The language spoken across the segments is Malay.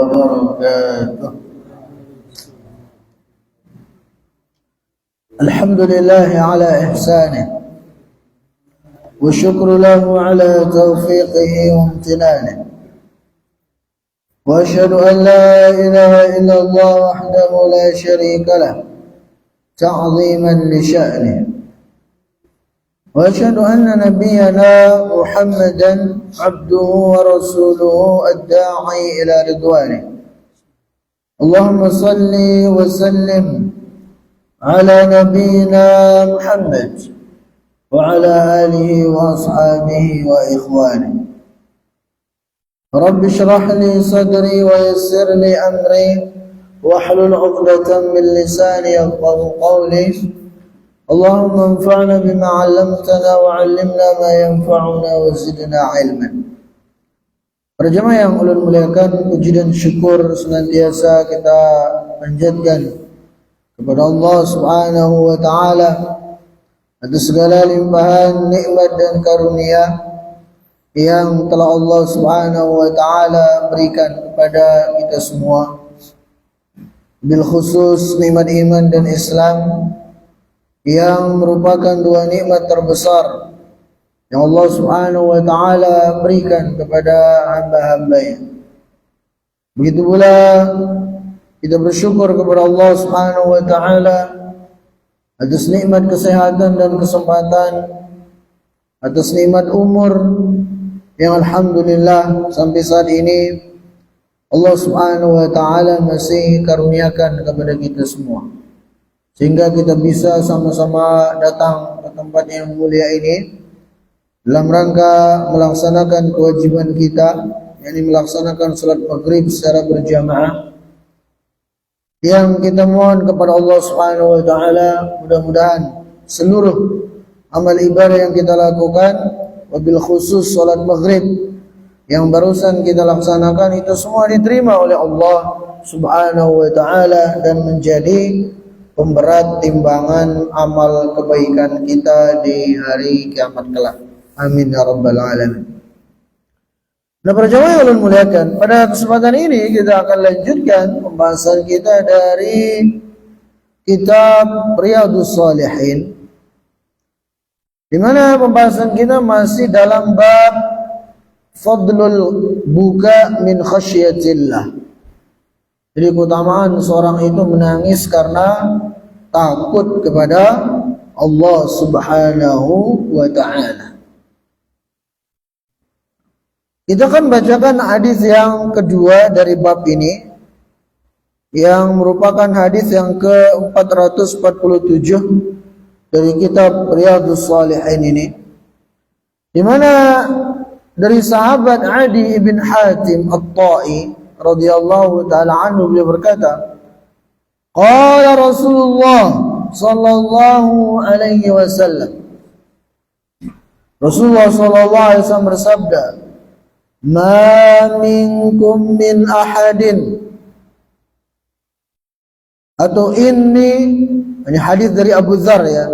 وبركاته. الحمد لله على إحسانه والشكر له على توفيقه وامتنانه، وأشهد أن لا إله إلا الله وحده لا شريك له تعظيما لشأنه، وأشهد أن نبينا محمدا عبده ورسوله الداعي إلى رضوانه. اللهم صل وسلم على نبينا محمد وعلى آله وأصحابه وإخوانه. رب اشرح لي صدري ويسر لي أمري واحلل عقدة من لساني يفقهوا قولي. اللهم انفعنا بما علمتنا وعلمنا ما ينفعنا وزدنا علما. Para jemaah yang ulun muliakan, puji dan syukur senantiasa kita panjatkan kepada Allah Subhanahu wa taala atas segala limpahan nikmat dan karunia yang telah Allah Subhanahu wa taala berikan kepada kita semua, bil khusus nikmat iman dan Islam, yang merupakan dua nikmat terbesar yang Allah Subhanahu wa taala berikan kepada hamba-hambanya. Begitu pula kita bersyukur kepada Allah Subhanahu wa taala atas nikmat kesehatan dan kesempatan, atas nikmat umur yang alhamdulillah sampai saat ini Allah Subhanahu wa taala masih karuniakan kepada kita semua, sehingga kita bisa sama-sama datang ke tempat yang mulia ini dalam rangka melaksanakan kewajiban kita, yakni melaksanakan salat maghrib secara berjamaah, yang kita mohon kepada Allah Subhanahu wa taala mudah-mudahan seluruh amal ibadah yang kita lakukan, wabil khusus salat maghrib yang barusan kita laksanakan, itu semua diterima oleh Allah Subhanahu wa taala dan menjadi pemberat timbangan amal kebaikan kita di hari kiamat kelak. Amin ya rabbal alamin. Nah, para jemaah yang ulun muliakan, pada kesempatan ini kita akan lanjutkan pembahasan kita dari kitab Riyadhus Shalihin, di mana pembahasan kita masih dalam bab fadlul buka min khasyatillah. Jadi keutamaan seorang itu menangis karena takut kepada Allah Subhanahu wa taala. Kita akan bacakan hadis yang kedua dari bab ini, yang merupakan hadis yang ke-447 dari kitab Riyadhus Shalihin ini, di mana dari sahabat Adi ibn Hatim At-Ta'i radhiyallahu taala anhu, beliau berkata, qala Rasulullah sallallahu alaihi wasallam, Rasulullah sallallahu alaihi wasallam bersabda, ma minkum min ahadin, atau ini hadis dari Abu Dzar, ya,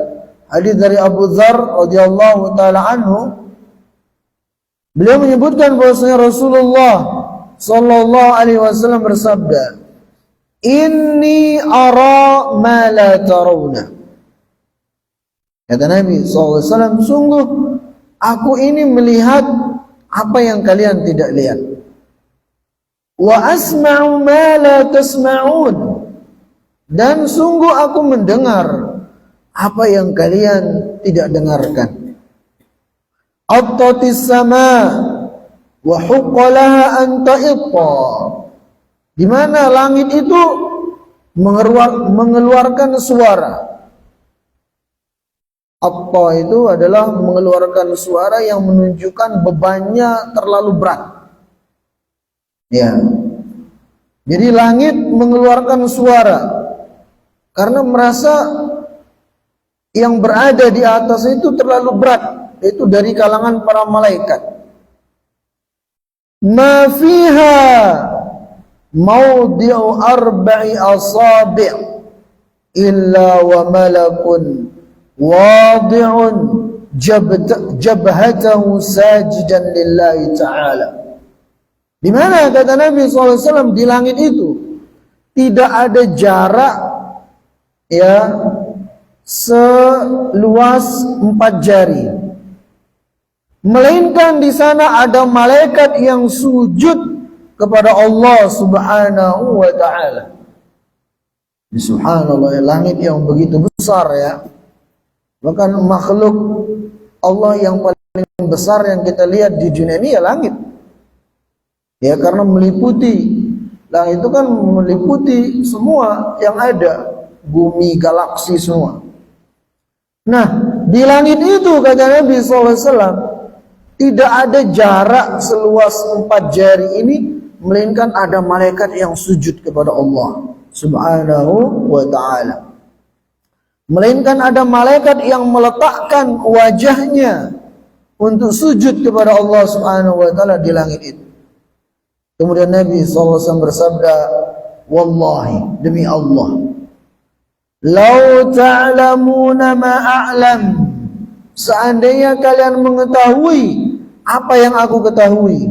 hadis dari Abu Dzar radhiyallahu taala anhu. Beliau menyebutkan bahwasanya Rasulullah sallallahu alaihi wasallam bersabda, inni ara ma la tarawna. Kata Nabi sallallahu alaihi wasallam, sungguh aku ini melihat apa yang kalian tidak lihat. Wa asma'u ma la tasma'un, dan sungguh aku mendengar apa yang kalian tidak dengarkan. Attatis sama wa huqqalaha an ta'itta, di mana langit itu mengeluarkan suara. Atta itu adalah mengeluarkan suara yang menunjukkan bebannya terlalu berat. Ya. Jadi langit mengeluarkan suara karena merasa yang berada di atas itu terlalu berat, itu dari kalangan para malaikat. Ma fiha mawdi'u arba'i asabi' illa wa malakun wadi'un jabhatahu sajidan lillahi ta'ala. Di mana kata Nabi SAW, di langit itu tidak ada jarak ya seluas 4 jari, melainkan di sana ada malaikat yang sujud kepada Allah Subhanahu wa ta'ala. Subhanallah, ya, langit yang begitu besar ya. Bahkan makhluk Allah yang paling besar yang kita lihat di dunia ini ya langit. Ya, karena meliputi, langit itu kan meliputi semua yang ada, bumi, galaksi semua. Nah, di langit itu kata Nabi SAW, tidak ada jarak seluas 4 jari ini, melainkan ada malaikat yang sujud kepada Allah Subhanahu wa ta'ala. Melainkan ada malaikat yang meletakkan wajahnya untuk sujud kepada Allah Subhanahu wa ta'ala di langit itu. Kemudian Nabi SAW bersabda, wallahi, demi Allah, lau ta'lamuna ma a'lam, seandainya kalian mengetahui apa yang aku ketahui,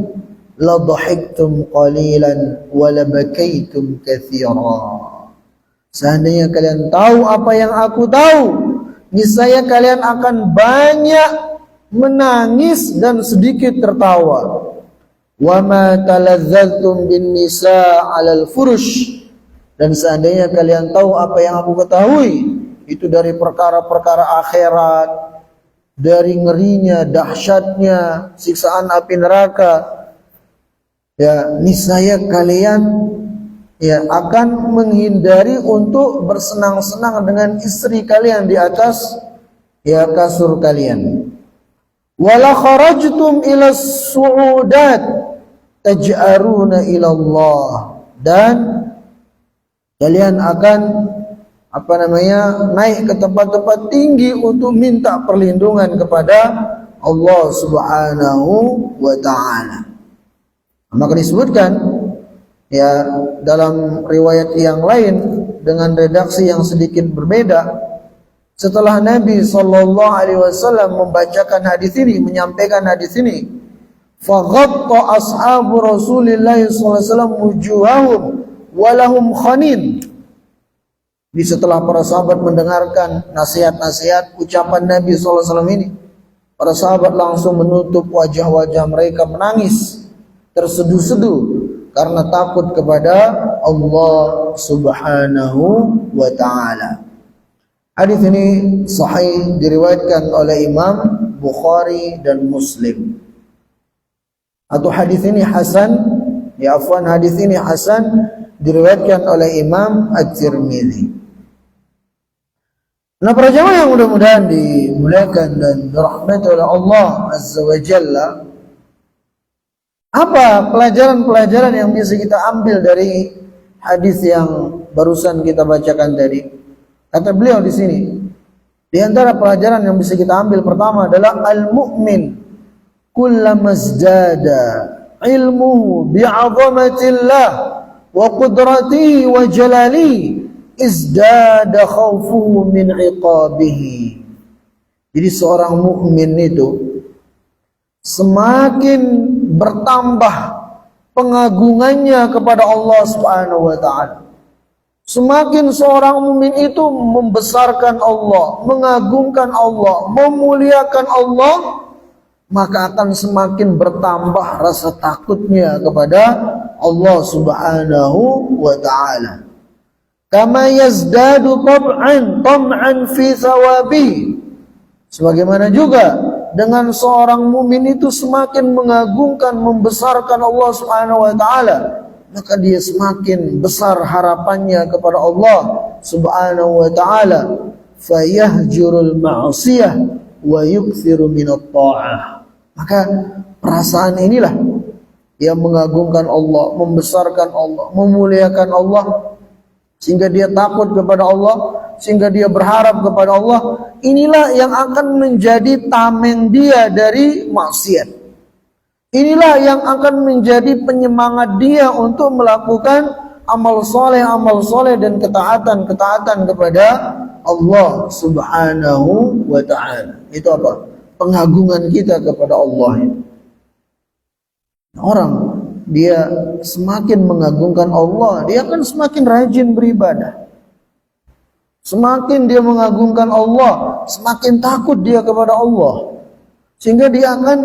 la dhahiktum qalilan wa la bakaitum katsira. Seandainya kalian tahu apa yang aku tahu, niscaya kalian akan banyak menangis dan sedikit tertawa. Wa ma taladzaltum bin nisa 'alal furush, dan seandainya kalian tahu apa yang aku ketahui itu dari perkara-perkara akhirat, dari ngerinya, dahsyatnya siksaan api neraka, ya niscaya kalian ya akan menghindari untuk bersenang-senang dengan istri kalian di atas ya kasur kalian. Wala kharajtum ila su'udat taj'aruna ila Allah, dan kalian akan naik ke tempat-tempat tinggi untuk minta perlindungan kepada Allah Subhanahu wa ta'ala. Maka disebutkan ya dalam riwayat yang lain dengan redaksi yang sedikit berbeda, setelah Nabi SAW membacakan hadis ini, menyampaikan hadis ini, faghatta ashabu Rasulillah SAW wujuhahum walahum khanin. Jadi setelah para sahabat mendengarkan nasihat-nasihat ucapan Nabi SAW ini, para sahabat langsung menutup wajah-wajah mereka, menangis terseduh-seduh karena takut kepada Allah Subhanahu wa ta'ala. Hadis ini sahih, diriwayatkan oleh Imam Bukhari dan Muslim. Atau hadis ini hasan, hadis ini hasan, diriwayatkan oleh Imam At-Tirmidzi. Nah, para jamaah yang mudah-mudahan dimuliakan dan dirahmati oleh Allah Azza wa Jalla, apa pelajaran-pelajaran yang bisa kita ambil dari hadis yang barusan kita bacakan tadi? Kata beliau di sini, di antara pelajaran yang bisa kita ambil pertama adalah al-mu'min kullama izdada ilmuhu bi'azamatillah wa qudratihi wa jalalihi izdada khawfuhu min iqabihi. Jadi seorang mukmin itu semakin bertambah pengagungannya kepada Allah Subhanahu wa ta'ala. Semakin seorang mukmin itu membesarkan Allah, mengagungkan Allah, memuliakan Allah, maka akan semakin bertambah rasa takutnya kepada Allah Subhanahu wa ta'ala. Kama yazdadu tam'an fi thawabihi. Sebagaimana juga dengan seorang mukmin itu semakin mengagungkan, membesarkan Allah Subhanahu wa ta'ala, maka dia semakin besar harapannya kepada Allah Subhanahu wa ta'ala. Fayahjurul ma'asiyah wa yukthiru minat ta'ah. Maka perasaan inilah yang mengagungkan Allah, membesarkan Allah, memuliakan Allah, sehingga dia takut kepada Allah, sehingga dia berharap kepada Allah. Inilah yang akan menjadi tameng dia dari maksiat. Inilah yang akan menjadi penyemangat dia untuk melakukan amal soleh dan ketaatan kepada Allah Subhanahu wa ta'ala. Itu apa? Pengagungan kita kepada Allah. Orang dia semakin mengagungkan Allah, dia akan semakin rajin beribadah. Semakin dia mengagungkan Allah, semakin takut dia kepada Allah. Sehingga dia akan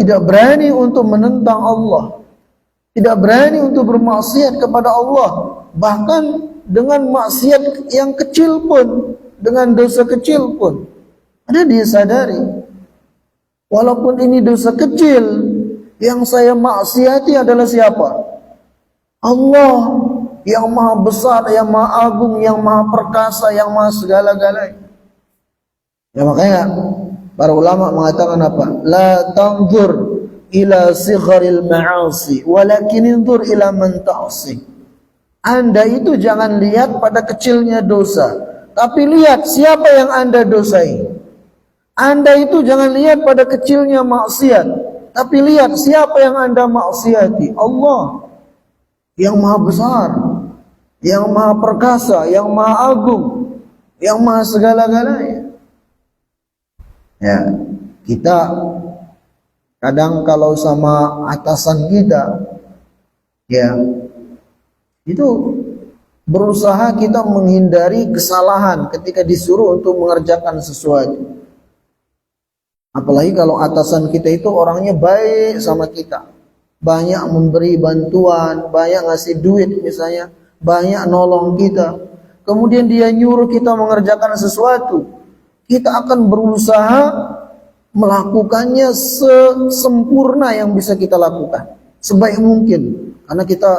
tidak berani untuk menentang Allah. Tidak berani untuk bermaksiat kepada Allah. Bahkan dengan maksiat yang kecil pun, dengan dosa kecil pun, ada dia sadari, walaupun ini dosa kecil, yang saya maksiati adalah siapa? Allah yang maha besar, yang maha agung, yang maha perkasa, yang maha segala-galanya. Ya makanya para ulama mengatakan apa? La tanzur ila sigharil ma'asi, walakin inzur ila man ta'asi. Anda itu jangan lihat pada kecilnya dosa, tapi lihat siapa yang Anda dosai. Anda itu jangan lihat pada kecilnya maksiat, tapi lihat siapa yang Anda maksiati. Allah yang maha besar, yang maha perkasa, yang maha agung, yang maha segala-galanya. Ya, kita kadang kalau sama atasan kita, ya, itu berusaha kita menghindari kesalahan ketika disuruh untuk mengerjakan sesuatu. Apalagi kalau atasan kita itu orangnya baik sama kita, banyak memberi bantuan, banyak ngasih duit misalnya, banyak nolong kita. Kemudian dia nyuruh kita mengerjakan sesuatu, kita akan berusaha melakukannya sesempurna yang bisa kita lakukan, sebaik mungkin. Karena kita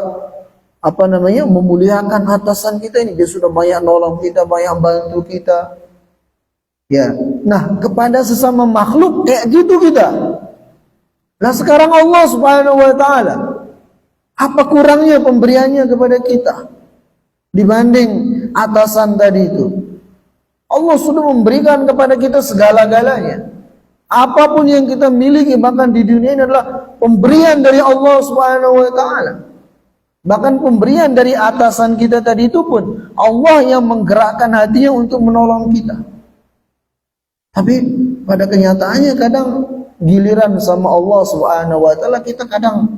memuliakan atasan kita ini, dia sudah banyak nolong kita, banyak bantu kita. Ya, nah kepada sesama makhluk kayak gitu kita. Nah sekarang Allah Subhanahu wa Ta'ala, apa kurangnya pemberiannya kepada kita dibanding atasan tadi itu? Allah sudah memberikan kepada kita segala-galanya. Apapun yang kita miliki bahkan di dunia ini adalah pemberian dari Allah Subhanahu wa Ta'ala. Bahkan pemberian dari atasan kita tadi itu pun Allah yang menggerakkan hatinya untuk menolong kita. Tapi pada kenyataannya kadang giliran sama Allah Subhanahu wa Ta'ala kita kadang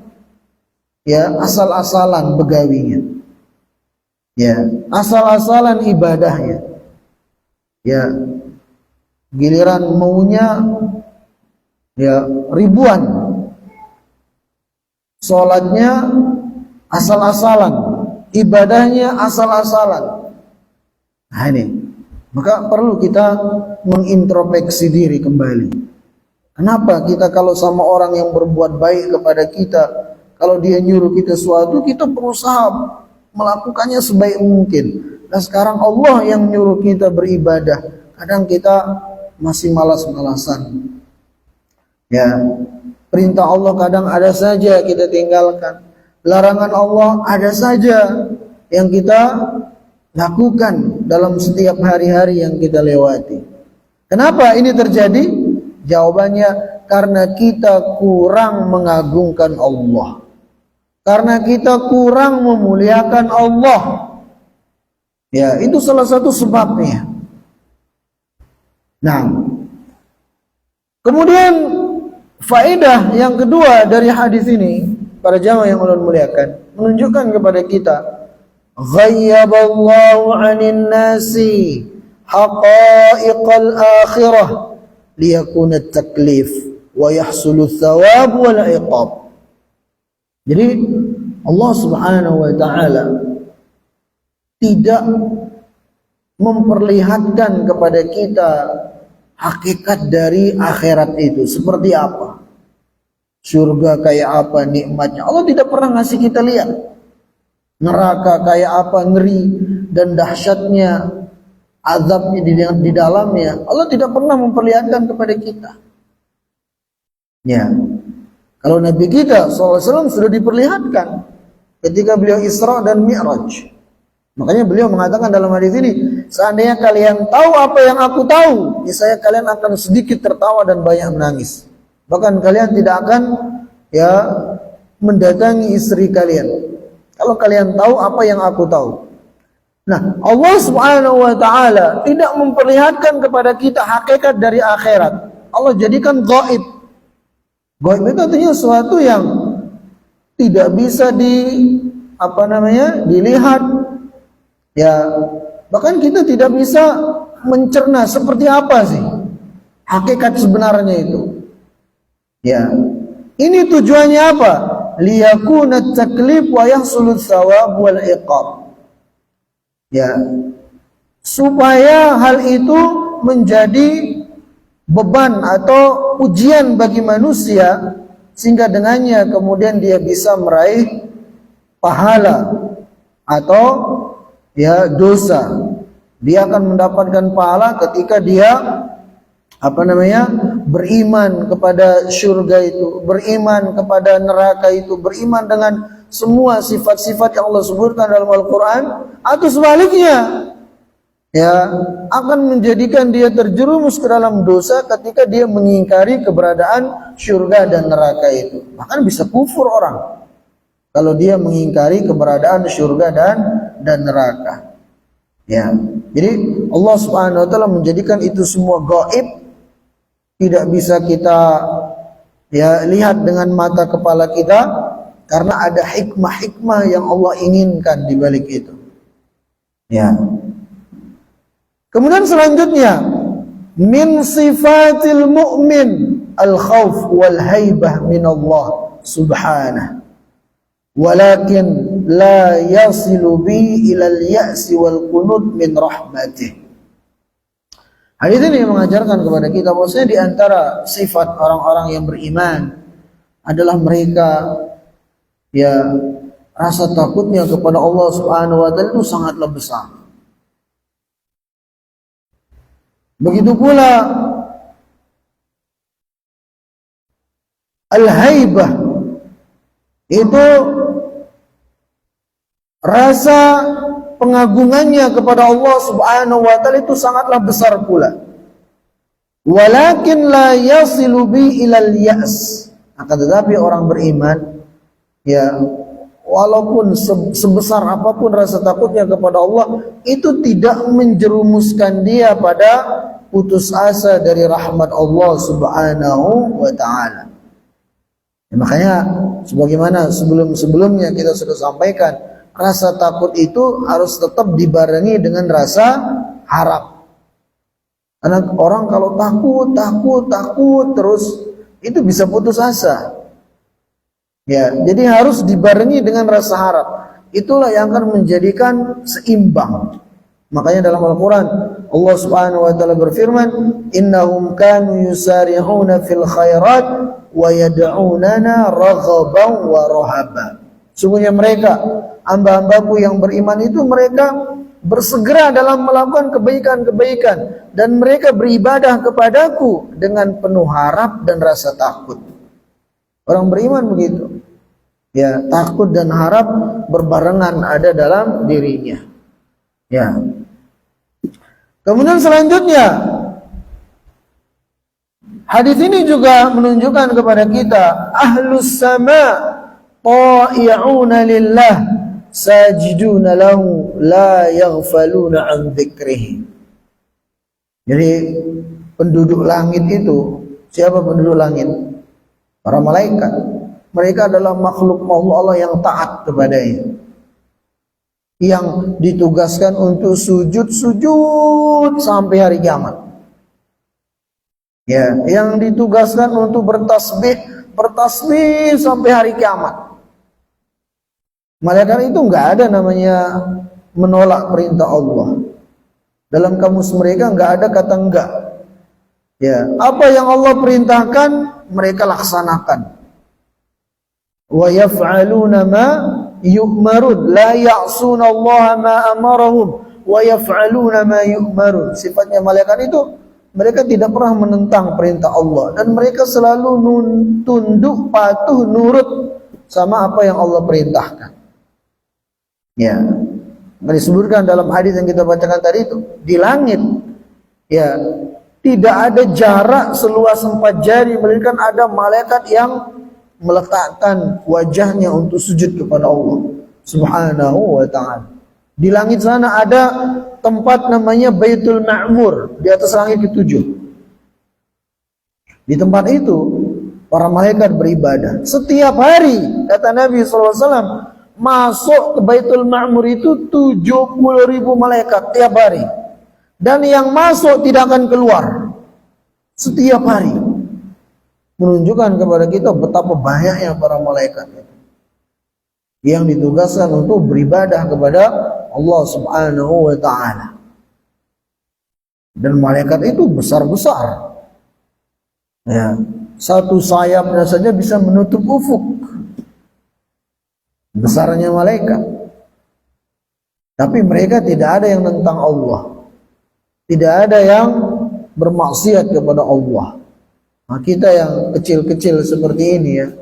asal-asalan begawinya. Ya, asal-asalan ibadahnya. Ya, giliran maunya ribuan. Salatnya asal-asalan, ibadahnya asal-asalan. Nah ini, maka perlu kita mengintrospeksi diri kembali. Kenapa kita kalau sama orang yang berbuat baik kepada kita, kalau dia nyuruh kita sesuatu, kita berusaha melakukannya sebaik mungkin. Nah sekarang Allah yang nyuruh kita beribadah, kadang kita masih malas-malasan. Ya, perintah Allah kadang ada saja kita tinggalkan. Larangan Allah ada saja yang kita lakukan dalam setiap hari-hari yang kita lewati. Kenapa ini terjadi? Jawabannya karena kita kurang mengagungkan Allah. Karena kita kurang memuliakan Allah. Ya, itu salah satu sebabnya. Nah, kemudian faedah yang kedua dari hadis ini, para jamaah yang Allah muliakan, menunjukkan kepada kita ghayyaballahu 'anil nasi haqa'iqal akhirah liyakuna at-taklif wa yahsulu ats-tsawab wal 'iqab. Jadi Allah Subhanahu wa Ta'ala tidak memperlihatkan kepada kita hakikat dari akhirat itu seperti apa, surga kayak apa nikmatnya. Allah tidak pernah ngasih kita lihat neraka kayak apa ngeri dan dahsyatnya azabnya di dalamnya. Allah tidak pernah memperlihatkan kepada kita. Ya, kalau Nabi kita SAW sudah diperlihatkan ketika beliau Isra dan Mi'raj. Makanya beliau mengatakan dalam hadis ini, seandainya kalian tahu apa yang aku tahu, niscaya kalian akan sedikit tertawa dan banyak menangis. Bahkan kalian tidak akan mendatangi istri kalian kalau kalian tahu apa yang aku tahu. Nah, Allah Subhanahu wa Ta'ala tidak memperlihatkan kepada kita hakikat dari akhirat. Allah jadikan gaib. Gaib itu artinya sesuatu yang tidak bisa dilihat. Ya, bahkan kita tidak bisa mencerna seperti apa sih hakikat sebenarnya itu. Ya, ini tujuannya apa? Liyakuna taklif wa yahsulut thawab wal iqab. Ya, supaya hal itu menjadi beban atau ujian bagi manusia, sehingga dengannya kemudian dia bisa meraih pahala atau ya dosa. Dia akan mendapatkan pahala ketika dia beriman kepada surga itu, beriman kepada neraka itu, beriman dengan semua sifat-sifat yang Allah sebutkan dalam Al-Quran, atau sebaliknya, ya, akan menjadikan dia terjerumus ke dalam dosa ketika dia mengingkari keberadaan surga dan neraka itu. Bahkan bisa kufur orang kalau dia mengingkari keberadaan surga dan neraka. Ya, jadi Allah Subhanahu wa taala menjadikan itu semua gaib, tidak bisa kita lihat dengan mata kepala kita, karena ada hikmah-hikmah yang Allah inginkan di balik itu. Ya. Kemudian selanjutnya, min sifatil mu'min al-khawf wal haibah min Allah subhanahu, walakin la yasilu bi ilal ya'si wal qunut min rahmatih. Hadis ini mengajarkan kepada kita bahwasanya di antara sifat orang-orang yang beriman adalah mereka rasa takutnya kepada Allah Subhanahu wa taala itu sangatlah besar. Begitu pula al-haibah, itu rasa pengagungannya kepada Allah Subhanahu wa taala itu sangatlah besar pula. Walakin la yasilu bi ilal ya's. Akan tetapi orang beriman, walaupun sebesar apapun rasa takutnya kepada Allah, itu tidak menjerumuskan dia pada putus asa dari rahmat Allah Subhanahu wa taala. Makanya sebagaimana sebelum-sebelumnya kita sudah sampaikan, rasa takut itu harus tetap dibarengi dengan rasa harap. Karena orang kalau takut terus, itu bisa putus asa. Ya, jadi harus dibarengi dengan rasa harap. Itulah yang akan menjadikan seimbang. Makanya dalam Al-Quran Allah Subhanahu wa taala berfirman, innahum kanu yusari'una fil khairat wa yad'unana raghaban wa rahaba. Sungguhnya mereka, hamba-hambaku yang beriman itu, mereka bersegera dalam melakukan kebaikan-kebaikan, dan mereka beribadah kepadaku dengan penuh harap dan rasa takut. Orang beriman begitu. Ya, takut dan harap berbarengan ada dalam dirinya. Ya. Kemudian selanjutnya, hadis ini juga menunjukkan kepada kita, ahlus sama ta'i'una lillah sajiduna lahu la yaghfaluna an dzikrihi. Jadi penduduk langit itu, siapa penduduk langit? Para malaikat. Mereka adalah makhluk Allah yang taat kepadanya, yang ditugaskan untuk sujud sampai hari kiamat. Ya, yang ditugaskan untuk bertasbih sampai hari kiamat. Malaikat itu enggak ada namanya menolak perintah Allah. Dalam kamus mereka enggak ada kata enggak. Ya, apa yang Allah perintahkan mereka laksanakan. Wa yaf'aluna ma yu'marun, la ya'suna Allah ma amarahum wa yaf'aluna ma yu'marun. Sifatnya malaikat itu, mereka tidak pernah menentang perintah Allah, dan mereka selalu tunduk, patuh, nurut sama apa yang Allah perintahkan. Ya, disebutkan dalam hadis yang kita bacakan tadi itu, di langit, ya, tidak ada jarak seluas 4 jari, melainkan ada malaikat yang meletakkan wajahnya untuk sujud kepada Allah Subhanahu wa ta'ala. Di langit sana ada tempat namanya Baitul Ma'mur, di atas langit ke-7. Di tempat itu para malaikat beribadah. Setiap hari, kata Nabi SAW, masuk ke Baitul Ma'mur itu 70.000 malaikat tiap hari. Dan yang masuk tidak akan keluar setiap hari. Menunjukkan kepada kita betapa banyaknya para malaikat yang ditugaskan untuk beribadah kepada Allah Subhanahu wa ta'ala. Dan malaikat itu besar-besar. Ya, satu sayapnya saja bisa menutup ufuk. Besarnya malaikat. Tapi mereka tidak ada yang nentang Allah. Tidak ada yang bermaksiat kepada Allah. Nah, kita yang kecil-kecil seperti ini ya,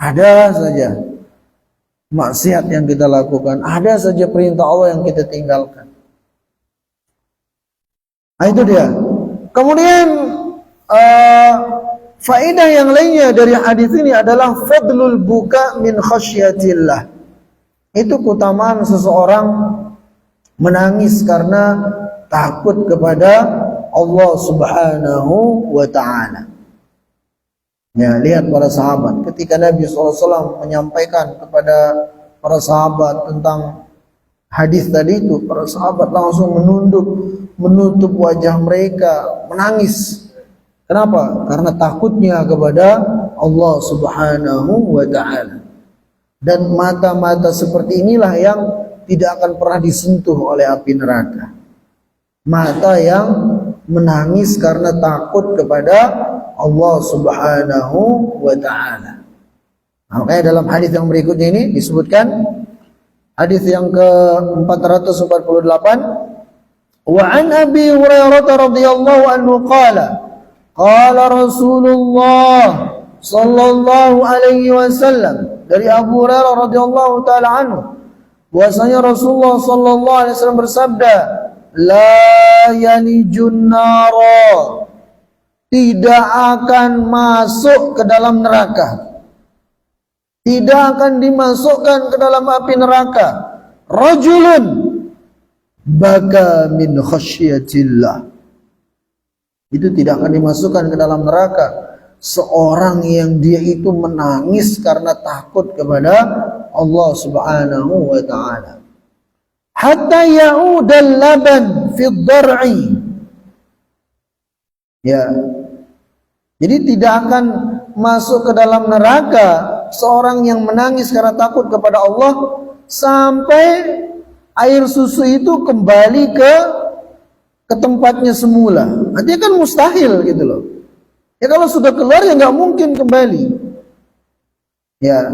ada saja maksiat yang kita lakukan, ada saja perintah Allah yang kita tinggalkan. Nah, itu dia. Kemudian faedah yang lainnya dari hadis ini adalah fadlul buka min khasyatillah. Itu keutamaan seseorang menangis karena takut kepada Allah Subhanahu wa ta'ala. Ya, lihat para sahabat ketika Nabi SAW menyampaikan kepada para sahabat tentang hadis tadi itu, para sahabat langsung menutup wajah mereka, menangis. Kenapa? Karena takutnya kepada Allah Subhanahu wa ta'ala. Dan mata-mata seperti inilah yang tidak akan pernah disentuh oleh api neraka. Mata yang menangis karena takut kepada Allah Subhanahu wa ta'ala. Makanya dalam hadis yang berikutnya ini disebutkan, hadis yang ke-448, wa an Abi Hurairah radhiyallahu anhu qala Rasulullah sallallahu alaihi wasallam, dari Abu Hurairah radhiyallahu taala anhu, bahwasanya Rasulullah sallallahu alaihi wasallam bersabda, la yalijun nara, tidak akan masuk ke dalam neraka, tidak akan dimasukkan ke dalam api neraka, rajulun baka min khasyatillah. Itu tidak akan dimasukkan ke dalam neraka seorang yang dia itu menangis karena takut kepada Allah Subhanahu wa ta'ala. Hatta ya'udal laban fi dhar'i. Ya. Jadi tidak akan masuk ke dalam neraka seorang yang menangis karena takut kepada Allah sampai air susu itu kembali ke tempatnya semula. Artinya kan mustahil gitu loh. Ya kalau sudah keluar ya nggak mungkin kembali. Ya,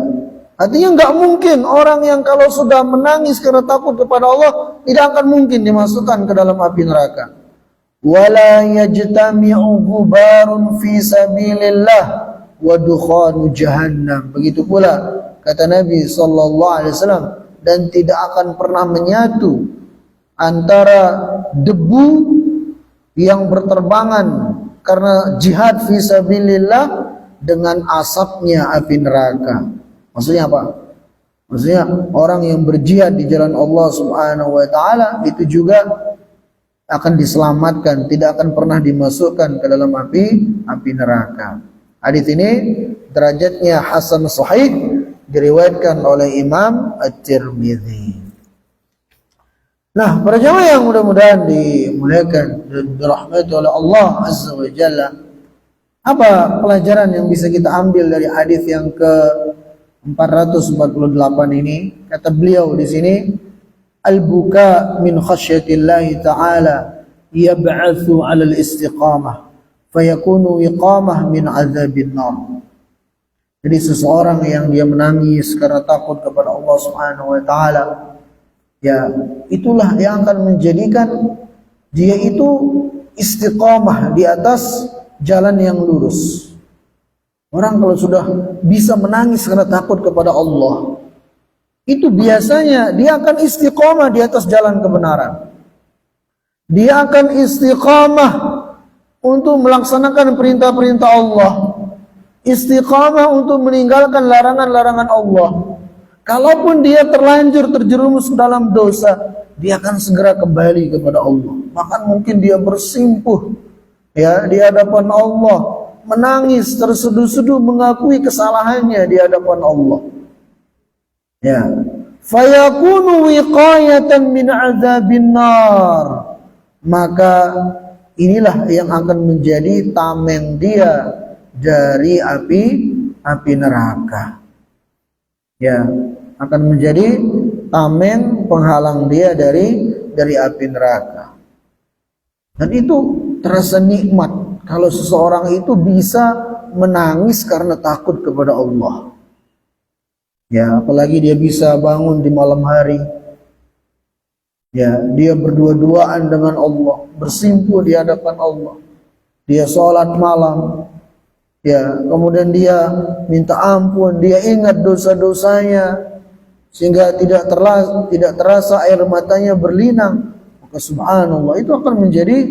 artinya nggak mungkin orang yang kalau sudah menangis karena takut kepada Allah tidak akan mungkin dimasukkan ke dalam api neraka. Wala yajtami'u ghubarun fi sabilillah wa dukhanu jahannam. Begitu pula kata Nabi sallallahu alaihi wasallam, dan tidak akan pernah menyatu antara debu yang berterbangan karena jihad fi sabilillah dengan asapnya api neraka. Maksudnya apa? Maksudnya orang yang berjihad di jalan Allah Subhanahu wa ta'ala itu juga akan diselamatkan, tidak akan pernah dimasukkan ke dalam api neraka. Hadis ini derajatnya hasan sahih, diriwayatkan oleh Imam At-Tirmidzi. Nah, para jamaah yang mudah-mudahan dimuliakan dan dirahmati oleh Allah Azza wa Jalla, apa pelajaran yang bisa kita ambil dari hadis yang ke-448 ini? Kata beliau di sini, al-buka min khasyatillahi ta'ala yab'atsu 'ala al-istiqamah fayakunu iqamah min 'adzabin nar. Jadi seseorang yang dia menangis karena takut kepada Allah Subhanahu wa ta'ala, ya itulah yang akan menjadikan dia itu istiqamah di atas jalan yang lurus. Orang kalau sudah bisa menangis karena takut kepada Allah, itu biasanya dia akan istiqamah di atas jalan kebenaran. Dia akan istiqamah untuk melaksanakan perintah-perintah Allah, istiqamah untuk meninggalkan larangan-larangan Allah. Kalaupun dia terlanjur terjerumus dalam dosa, dia akan segera kembali kepada Allah. Bahkan mungkin dia bersimpuh ya di hadapan Allah menangis terseduh-seduh mengakui kesalahannya di hadapan Allah. Ya. Fayakunu wiqayatan min azabin nar. Maka inilah yang akan menjadi tameng dia dari api neraka. Ya, akan menjadi tameng penghalang dia dari api neraka. Dan itu terasa nikmat kalau seseorang itu bisa menangis karena takut kepada Allah. Ya, apalagi dia bisa bangun di malam hari. Ya, dia berdua-duaan dengan Allah, bersimpuh di hadapan Allah. Dia sholat malam. Ya, kemudian dia minta ampun, dia ingat dosa-dosanya sehingga tidak terasa air matanya berlinang. Maka subhanallah, itu akan menjadi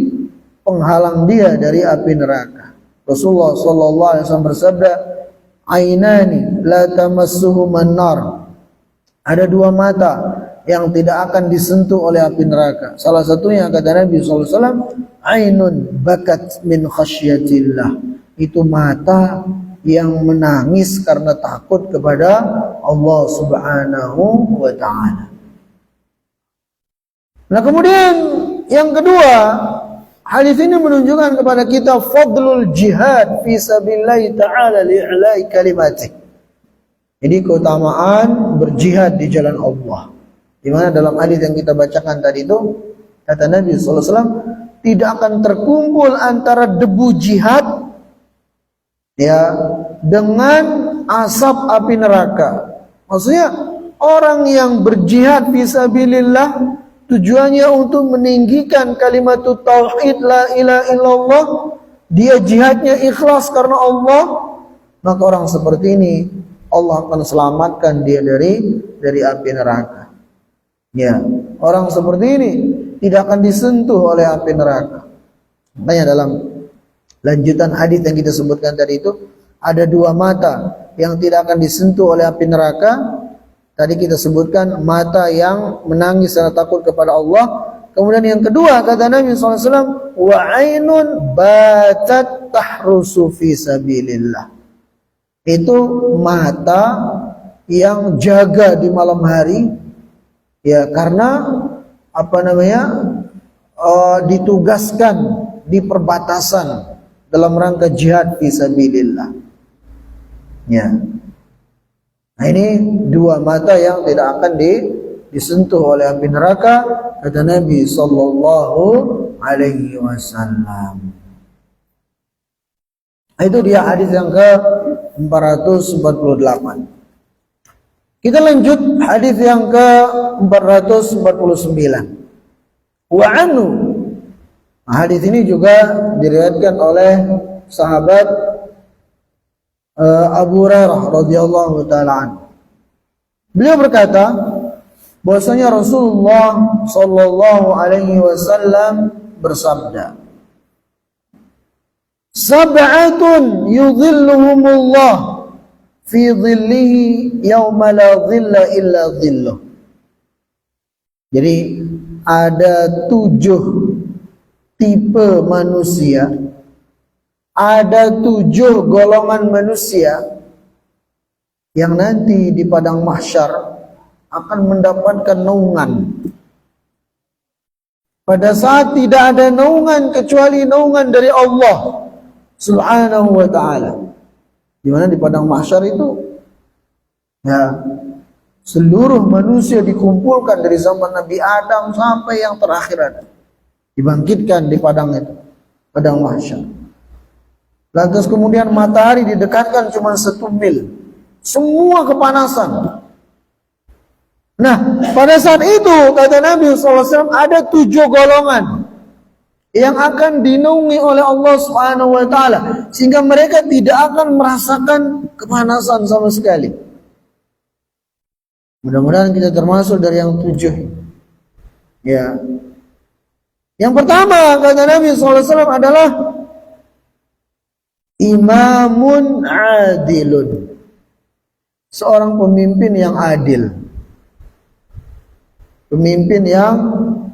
penghalang dia dari api neraka. Rasulullah sallallahu alaihi wasallam bersabda, "Ainani la tamassuhuman nar." Ada dua mata yang tidak akan disentuh oleh api neraka. Salah satunya kata Nabi sallallahu alaihi wasallam, "Ainun bakat min khasyatillah." Itu mata yang menangis karena takut kepada Allah Subhanahu wa taala. Nah, kemudian yang kedua, hadis ini menunjukkan kepada kita fadlul jihad fi sabilillah ta'ala li'la'i kalimatih. Jadi keutamaan berjihad di jalan Allah. Di mana dalam hadis yang kita bacakan tadi itu kata Nabi sallallahu alaihi wasallam, tidak akan terkumpul antara debu jihad ya dengan asap api neraka. Maksudnya orang yang berjihad fi sabilillah tujuannya untuk meninggikan kalimat tauhid la ilaha illallah, dia jihadnya ikhlas karena Allah, maka orang seperti ini Allah akan selamatkan dia dari api neraka. Ya, orang seperti ini tidak akan disentuh oleh api neraka. Makanya dalam lanjutan hadis yang kita sebutkan tadi itu ada dua mata yang tidak akan disentuh oleh api neraka. Tadi kita sebutkan mata yang menangis karena takut kepada Allah. Kemudian yang kedua kata Nabi SAW, wa ainun batat tahrusu fi sabilillah. Itu mata yang jaga di malam hari, ya karena ditugaskan di perbatasan dalam rangka jihad fi sabilillah. Ya. Nah, ini dua mata yang tidak akan disentuh oleh api neraka kata Nabi sallallahu alaihi wasallam. Itu dia hadis yang ke-448. Kita lanjut hadis yang ke-449. Wa anhu. Hadis ini juga diriwayatkan oleh sahabat Abu Hurairah radhiyallahu taala anhu. Beliau berkata bahwasanya Rasulullah sallallahu alaihi wasallam bersabda, "Sab'atun yudhilluhumullah fi dhillihi yauma la dhilla illa dhilluh." Jadi ada 7 tipe manusia, ada 7 golongan manusia yang nanti di padang mahsyar akan mendapatkan naungan. Pada saat tidak ada naungan kecuali naungan dari Allah Subhanahu wa ta'ala. Di mana di padang mahsyar itu ya seluruh manusia dikumpulkan dari zaman Nabi Adam sampai yang terakhir ada. Dibangkitkan di padang itu, padang mahsyar. Lantas kemudian matahari didekatkan cuma 1 mil. Semua kepanasan. Nah, pada saat itu kata Nabi SAW ada 7 golongan yang akan dinaungi oleh Allah Subhanahu wa taala sehingga mereka tidak akan merasakan kepanasan sama sekali. Mudah-mudahan kita termasuk dari yang 7. Ya. Yang pertama kata Nabi SAW adalah imamun adilun. Seorang pemimpin yang adil. Pemimpin yang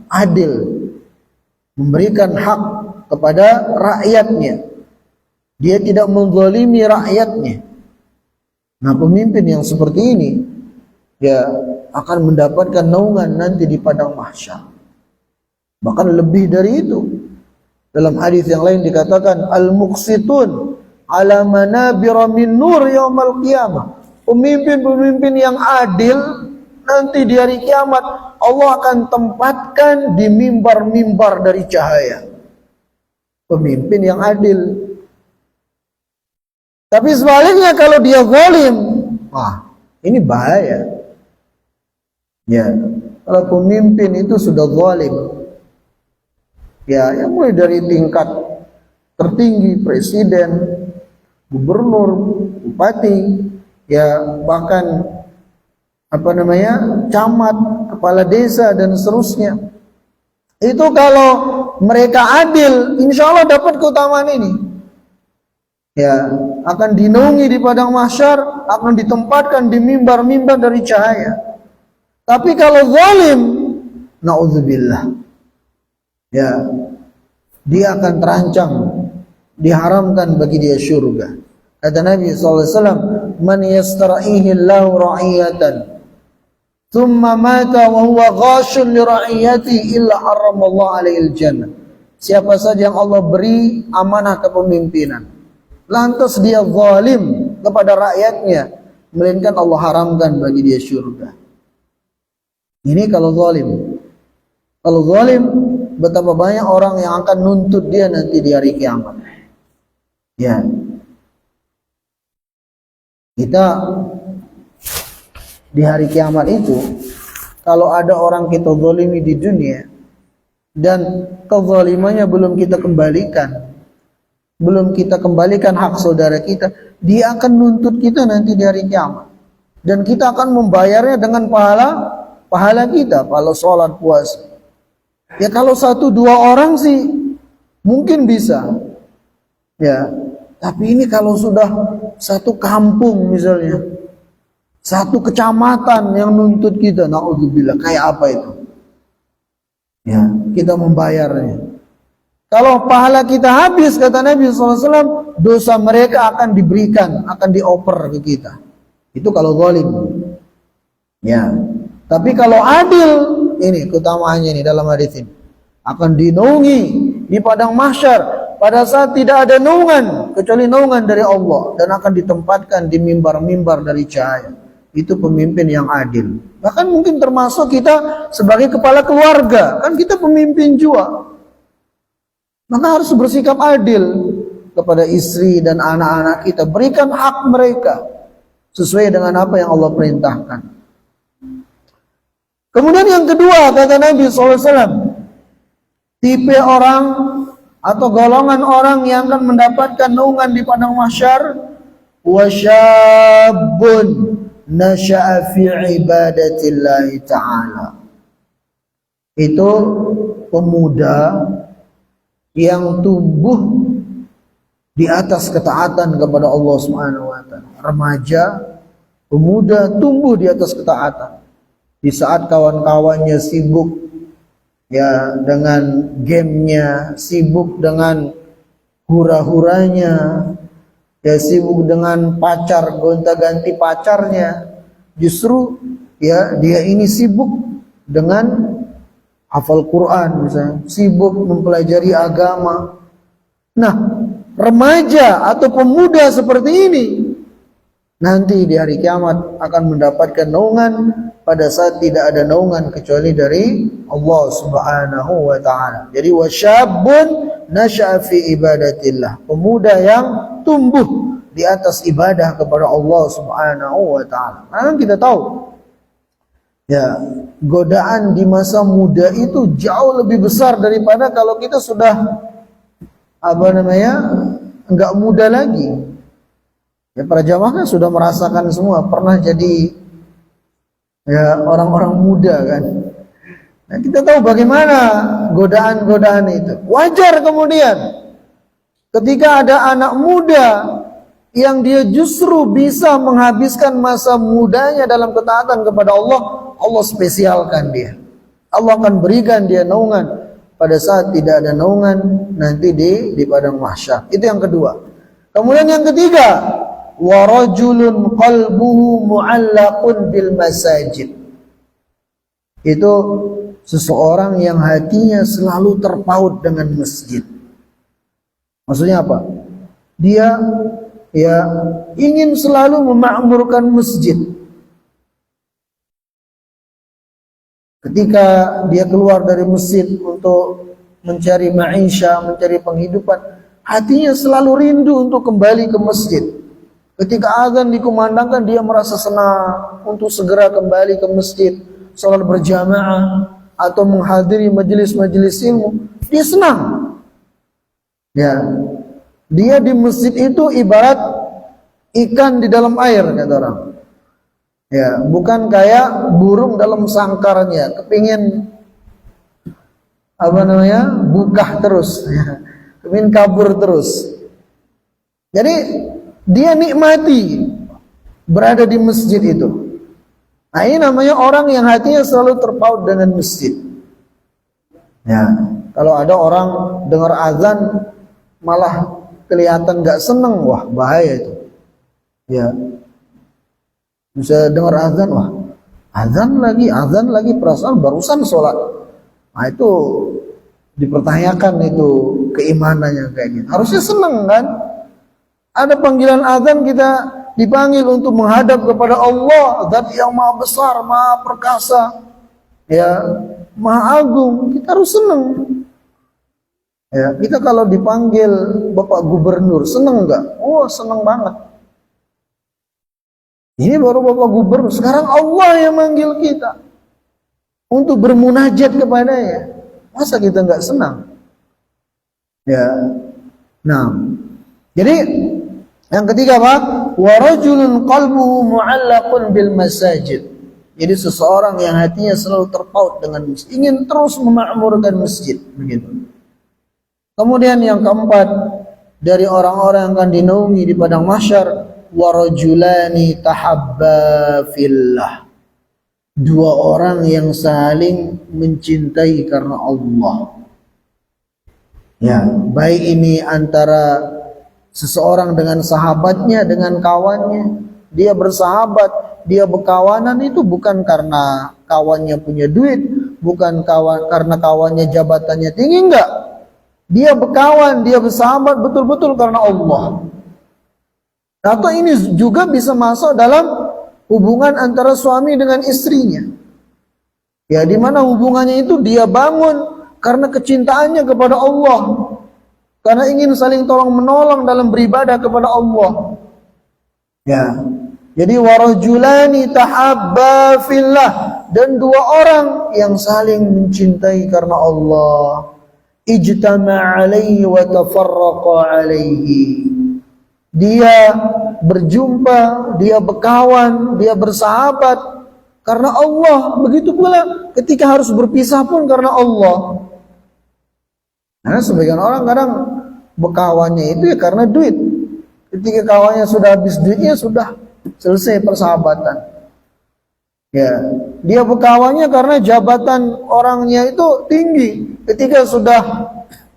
adil. Memberikan hak kepada rakyatnya. Dia tidak menzalimi rakyatnya. Nah, pemimpin yang seperti ini ya akan mendapatkan naungan nanti di padang mahsyar. Bahkan lebih dari itu. Dalam hadis yang lain dikatakan al-muqsitun ala manabira min nur yaumal qiyamah. Pemimpin-pemimpin yang adil nanti di hari kiamat Allah akan tempatkan di mimbar-mimbar dari cahaya. Pemimpin yang adil. Tapi sebaliknya kalau dia zalim, ini bahaya. Ya, kalau pemimpin itu sudah zalim, ya, yang mulai dari tingkat tertinggi, presiden, gubernur, bupati, ya bahkan camat, kepala desa dan seterusnya. Itu kalau mereka adil, insya Allah dapat keutamaan ini. Ya, akan dinaungi di padang mahsyar, akan ditempatkan di mimbar-mimbar dari cahaya. Tapi kalau zalim, naudzubillah, ya, dia akan terancam, diharamkan bagi dia syurga. Kata Nabi SAW, man yastara'ihi Allahu ra'iyatan thumma mata wa huwa ghashun li ra'iyati illa haramallahu alaihi jannah. Siapa saja yang Allah beri amanah kepemimpinan, lantas dia zalim kepada rakyatnya, melainkan Allah haramkan bagi dia syurga. Ini kalau zalim. Kalau zalim, betapa banyak orang yang akan nuntut dia nanti di hari kiamat. Ya. Kita di hari kiamat itu, kalau ada orang kita zalimi di dunia dan kezalimannya belum kita kembalikan hak saudara kita, dia akan nuntut kita nanti di hari kiamat. Dan kita akan membayarnya dengan pahala kita, pahala sholat, puasa. Ya kalau 1-2 orang sih mungkin bisa. Ya, tapi ini kalau sudah satu kampung misalnya, satu kecamatan yang nuntut kita, naudzubillah, kayak apa itu? Ya, kita membayarnya. Kalau pahala kita habis, kata Nabi SAW, dosa mereka akan diberikan, akan dioper ke kita. Itu kalau zalim. Ya, tapi kalau adil, ini keutamaannya ini dalam hadis ini, akan dinaungi di padang mahsyar pada saat tidak ada naungan kecuali naungan dari Allah, dan akan ditempatkan di mimbar-mimbar dari cahaya. Itu pemimpin yang adil. Bahkan mungkin termasuk kita sebagai kepala keluarga, kan kita pemimpin juga, maka harus bersikap adil kepada istri dan anak-anak kita. Berikan hak mereka sesuai dengan apa yang Allah perintahkan. Kemudian yang kedua, kata Nabi SAW, tipe orang atau golongan orang yang akan mendapatkan naungan di padang mahsyar, wasyabun nasha'a fi ibadatillah ta'ala. Itu pemuda yang tumbuh di atas ketaatan kepada Allah Subhanahu wa taala. Remaja, pemuda tumbuh di atas ketaatan. Di saat kawan-kawannya sibuk ya dengan gamenya, sibuk dengan hura-huranya, ya sibuk dengan pacar, gonta-ganti pacarnya, justru ya dia ini sibuk dengan hafal Quran misalnya, sibuk mempelajari agama. Nah, remaja atau pemuda seperti ini nanti di hari kiamat akan mendapatkan naungan pada saat tidak ada naungan kecuali dari Allah Subhanahu wa taala. Jadi wasyabun nasha'a fi ibadatillah, pemuda yang tumbuh di atas ibadah kepada Allah Subhanahu wa taala. Nah, kita tahu ya, godaan di masa muda itu jauh lebih besar daripada kalau kita sudah enggak muda lagi. Ya, para jamaah kan sudah merasakan semua, pernah jadi ya orang-orang muda kan. Nah, kita tahu bagaimana godaan-godaan itu. Wajar kemudian ketika ada anak muda yang dia justru bisa menghabiskan masa mudanya dalam ketaatan kepada Allah, Allah spesialkan dia. Allah akan berikan dia naungan pada saat tidak ada naungan nanti di padang mahsyar. Itu yang kedua. Kemudian yang ketiga, wa rajulun qalbuhu mu'allaqun bil masajid. Itu seseorang yang hatinya selalu terpaut dengan masjid. Maksudnya apa? Dia ingin selalu memakmurkan masjid. Ketika dia keluar dari masjid untuk mencari maisha, mencari penghidupan, hatinya selalu rindu untuk kembali ke masjid. Ketika azan dikumandangkan, dia merasa senang untuk segera kembali ke masjid, salat berjamaah atau menghadiri majelis-majelis ilmu. Dia senang. Ya, dia di masjid itu ibarat ikan di dalam air, kata orang. Ya, bukan kayak burung dalam sangkarnya, kepingin bukah terus, ya. Kepingin kabur terus. Jadi dia nikmati berada di masjid itu. Nah, ini namanya orang yang hatinya selalu terpaut dengan masjid. Ya, kalau ada orang dengar azan malah kelihatan gak seneng, wah bahaya itu. Ya, bisa dengar azan, wah azan lagi, perasaan barusan sholat. Nah itu dipertanyakan itu keimanannya kayak gitu. Harusnya seneng kan? Ada panggilan azan, kita dipanggil untuk menghadap kepada Allah, Zat yang maha besar, maha perkasa, ya, maha agung. Kita harus seneng. Ya, kita kalau dipanggil Bapak Gubernur, seneng nggak? Oh, seneng banget. Ini baru Bapak Gubernur. Sekarang Allah yang manggil kita untuk bermunajat kepadanya. Masa kita nggak senang? Ya. Nah, jadi yang ketiga apa? Wa rajulun qalbuhu mu'allaqun bil masajid. Jadi seseorang yang hatinya selalu terpaut dengan masjid, ingin terus memakmurkan masjid, begitu. Kemudian yang keempat, dari orang-orang yang akan dinaungi di padang mahsyar, wa rajulani tahabba fillah. Dua orang yang saling mencintai karena Allah. Ya, baik ini antara seseorang dengan sahabatnya, dengan kawannya. Dia bersahabat, dia berkawanan itu bukan karena kawannya punya duit, bukan karena kawannya jabatannya tinggi, enggak. Dia berkawan, dia bersahabat betul-betul karena Allah. Atau ini juga bisa masuk dalam hubungan antara suami dengan istrinya. Ya, di mana hubungannya itu dia bangun karena kecintaannya kepada Allah. Karena ingin saling tolong menolong dalam beribadah kepada Allah. Ya. Jadi warajulani tahabba fillah, dan dua orang yang saling mencintai karena Allah. Ijtama'a alaihi wa tafarraqa alaihi. Dia berjumpa, dia berkawan, dia bersahabat karena Allah. Begitu pula ketika harus berpisah pun karena Allah. Karena sebagian orang kadang berkawannya itu ya karena duit. Ketika kawannya sudah habis duitnya, sudah selesai persahabatan. Ya, dia berkawannya karena jabatan orangnya itu tinggi. Ketika sudah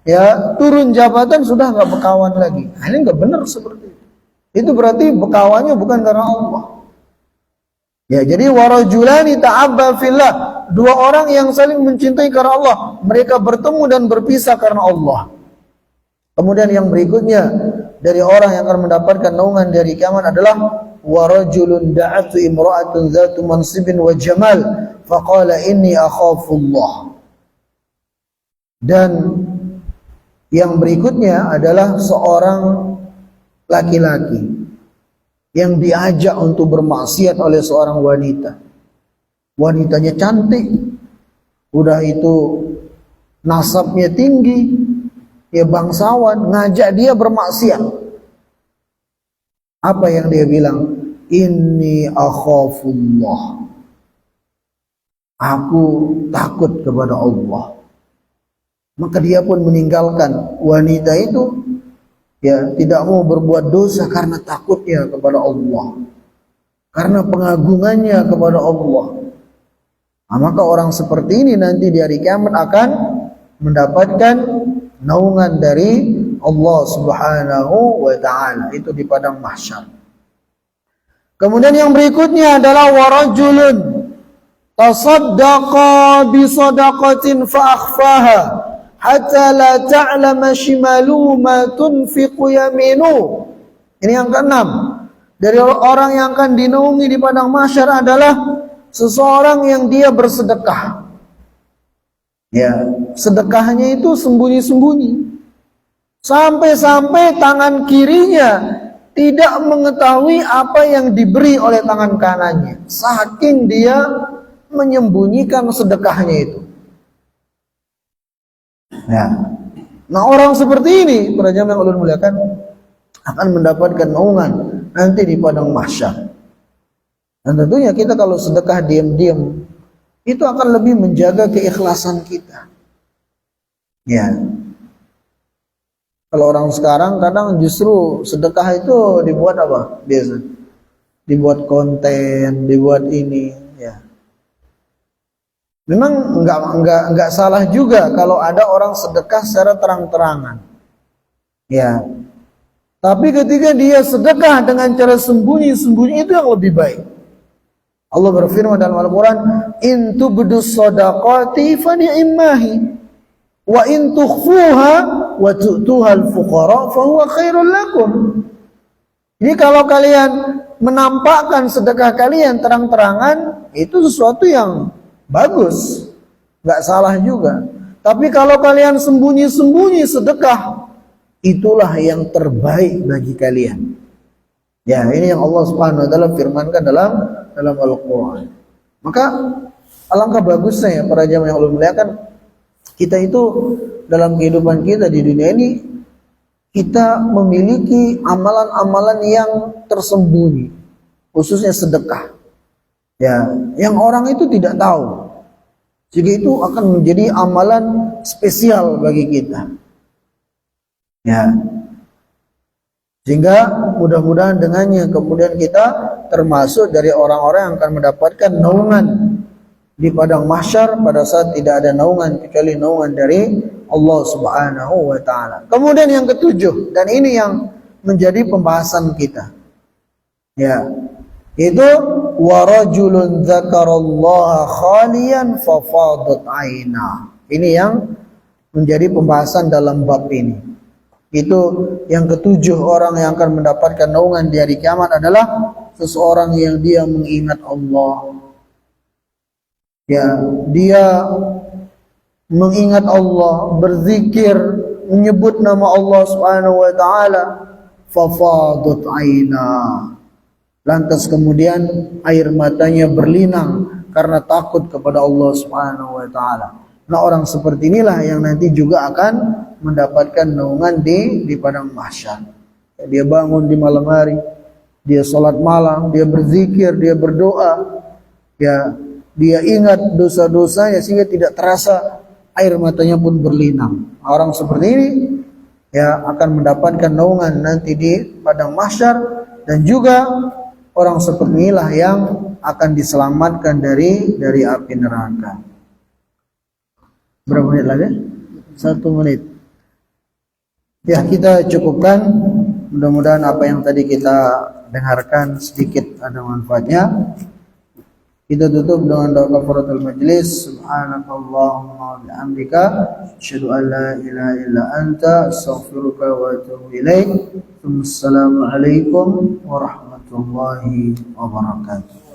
ya turun jabatan, sudah nggak berkawan lagi. Nah, ini nggak benar seperti itu. Itu berarti berkawannya bukan karena Allah. Ya, jadi warajulani ta'abba fillah, dua orang yang saling mencintai karena Allah. Mereka bertemu dan berpisah karena Allah. Kemudian yang berikutnya dari orang yang akan mendapatkan naungan dari kiamat adalah warajulun da'atu imra'atun dzatu mansibin wa jamal faqala inni akhafullah. Dan yang berikutnya adalah seorang laki-laki yang diajak untuk bermaksiat oleh seorang wanita. Wanitanya cantik, udah itu nasabnya tinggi, ya bangsawan, ngajak dia bermaksiat. Apa yang dia bilang? Inni akhafullah. Aku takut kepada Allah. Maka dia pun meninggalkan wanita itu, ya tidak mau berbuat dosa karena takutnya kepada Allah, karena pengagungannya kepada Allah. Nah, maka orang seperti ini nanti di hari kiamat akan mendapatkan naungan dari Allah Subhanahu wa ta'ala. Itu di padang mahsyar. Kemudian yang berikutnya adalah warajulun tasaddaqa bisadaqatin fa'akhfaha hatta la ta'lama shimalu ma tunfiqu yaminu. Ini yang keenam. Dari orang yang akan dinaungi di padang mahsyar adalah seseorang yang dia bersedekah. Ya, sedekahnya itu sembunyi-sembunyi. Sampai-sampai tangan kirinya tidak mengetahui apa yang diberi oleh tangan kanannya. Saking dia menyembunyikan sedekahnya itu. Ya. Nah, orang seperti ini, para jamaah yang ulun muliakan, akan mendapatkan naungan nanti di padang mahsyar. Dan tentunya kita kalau sedekah diam-diam, itu akan lebih menjaga keikhlasan kita. Ya. Kalau orang sekarang kadang justru sedekah itu dibuat apa? Biasa. Dibuat konten, dibuat ini, ya. Memang enggak salah juga kalau ada orang sedekah secara terang-terangan. Ya. Tapi ketika dia sedekah dengan cara sembunyi-sembunyi, itu yang lebih baik. Allah berfirman dalam Al-Quran, in tubdus sadaqati fa ni'mahi wa in tukhfuha wa tu'tuha al-fuqara fa huwa khairul lakum. Jadi kalau kalian menampakkan sedekah kalian terang-terangan, itu sesuatu yang bagus, enggak salah juga. Tapi kalau kalian sembunyi-sembunyi sedekah, itulah yang terbaik bagi kalian. Ya, ini yang Allah Subhanahu wa taala firmankan dalam Al-Quran. Maka alangkah bagusnya ya para jamaah yang Allah muliakan, kita itu dalam kehidupan kita di dunia ini, kita memiliki amalan-amalan yang tersembunyi, khususnya sedekah. Ya, yang orang itu tidak tahu. Jadi itu akan menjadi amalan spesial bagi kita. Ya. Sehingga mudah-mudahan dengannya kemudian kita termasuk dari orang-orang yang akan mendapatkan naungan di padang mahsyar pada saat tidak ada naungan kecuali naungan dari Allah Subhanahu wa taala. Kemudian yang ketujuh, dan ini yang menjadi pembahasan kita. Ya. Itu warajulun dzakarallaha khalian fafadat aina. Ini yang menjadi pembahasan dalam bab ini. Itu yang ketujuh orang yang akan mendapatkan naungan di hari kiamat adalah seseorang yang dia mengingat Allah. Ya, dia mengingat Allah, berzikir, menyebut nama Allah Subhanahu wa taala, fafadat aina. Lantas kemudian air matanya berlinang karena takut kepada Allah Subhanahu wa taala. Nah, orang seperti inilah yang nanti juga akan mendapatkan naungan di padang mahsyar. Dia bangun di malam hari, dia salat malam, dia berzikir, dia berdoa, ya, dia ingat dosa-dosanya sehingga tidak terasa air matanya pun berlinang. Orang seperti ini ya akan mendapatkan naungan nanti di padang mahsyar, dan juga orang seperti inilah yang akan diselamatkan dari api neraka. Berapa menit lagi? 1 menit. Ya, kita cukupkan. Mudah-mudahan apa yang tadi kita dengarkan sedikit ada manfaatnya. Kita tutup dengan doa kafaratul majlis. Subhanakallahumma wa bihamdika asyhadu an la ilaha illa anta astaghfiruka wa atubu ilaik. Wassalamu alaikum warahmatullahi wabarakatuh.